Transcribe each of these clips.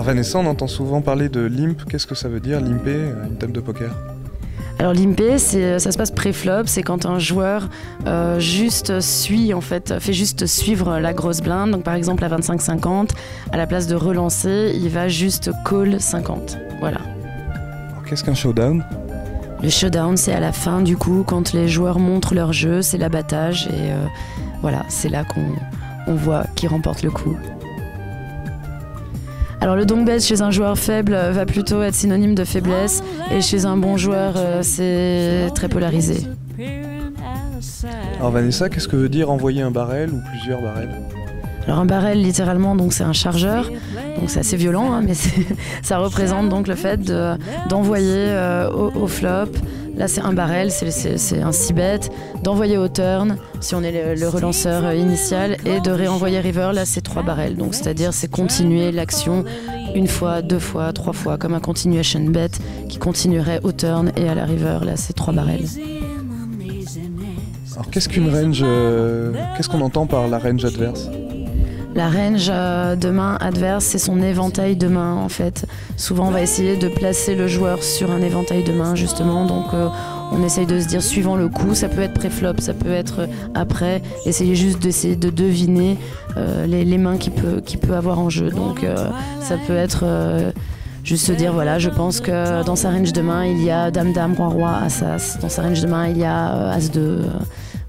Alors Vanessa, on entend souvent parler de limp. Qu'est-ce que ça veut dire, limper, une table de poker? Alors limper, ça se passe pré-flop, c'est quand un joueur fait juste suivre la grosse blinde. Donc par exemple à 25-50, à la place de relancer, il va juste call 50. Voilà. Alors, qu'est-ce qu'un showdown? Le showdown, c'est à la fin du coup, quand les joueurs montrent leur jeu, c'est l'abattage et voilà, c'est là qu'on voit qui remporte le coup. Alors le donk bet chez un joueur faible va plutôt être synonyme de faiblesse et chez un bon joueur c'est très polarisé. Alors Vanessa, qu'est-ce que veut dire envoyer un barrel ou plusieurs barrels? Alors un barrel littéralement donc c'est un chargeur, donc c'est assez violent hein, mais ça représente donc le fait d'envoyer au flop. Là c'est un barrel, c'est un 6-bet, d'envoyer au turn si on est le relanceur initial et de réenvoyer river, là c'est 3 barrels. Donc c'est-à-dire c'est continuer l'action une fois, 2 fois, 3 fois comme un continuation bet qui continuerait au turn et à la river, là c'est 3 barrels. Alors qu'est-ce qu'une range qu'est-ce qu'on entend par la range adverse? La range de main adverse, c'est son éventail de main en fait. Souvent on va essayer de placer le joueur sur un éventail de main justement, donc on essaye de se dire suivant le coup, ça peut être pré-flop, ça peut être après, essayer de deviner les mains qu'il peut avoir en jeu. Donc ça peut être juste se dire voilà, je pense que dans sa range de main il y a Dame-Dame, Roi-Roi, As-As, dans sa range de main il y a As-2.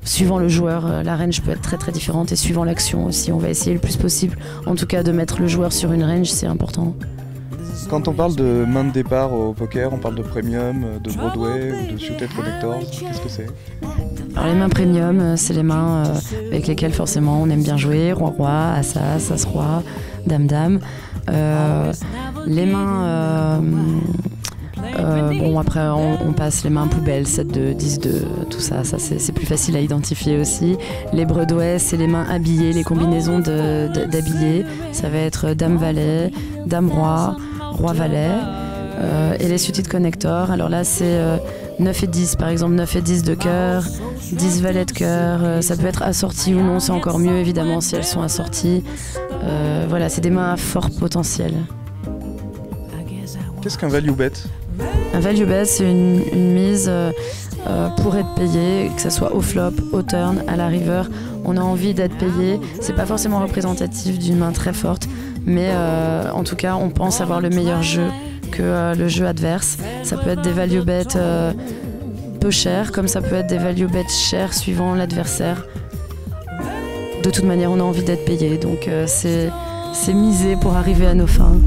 Suivant le joueur, la range peut être très très différente et suivant l'action aussi, on va essayer le plus possible, en tout cas de mettre le joueur sur une range, c'est important. Quand on parle de main de départ au poker, on parle de premium, de Broadway ou de suited connectors, qu'est-ce que c'est? Alors les mains premium, c'est les mains avec lesquelles forcément on aime bien jouer, Roi-Roi, As-As, As-Roi, Dame-Dame. Les mains... bon après on passe les mains poubelles, 7-2, 10-2, tout ça c'est plus facile à identifier aussi. Les Broadway, c'est les mains habillées, les combinaisons d'habillés, ça va être Dame-Valet, Dame-Roi, Roi-Valet, et les suited connectors, alors là c'est 9 et 10 par exemple, 9 et 10 de cœur, 10 valets de cœur, ça peut être assorti ou non, c'est encore mieux évidemment si elles sont assorties. Voilà, c'est des mains à fort potentiel. Qu'est-ce qu'un value bet? Un value bet, c'est une mise pour être payé, que ce soit au flop, au turn, à la river. On a envie d'être payé. C'est pas forcément représentatif d'une main très forte, mais en tout cas, on pense avoir le meilleur jeu que le jeu adverse. Ça peut être des value bets peu chers, comme ça peut être des value bets chers suivant l'adversaire. De toute manière, on a envie d'être payé, donc c'est miser pour arriver à nos fins.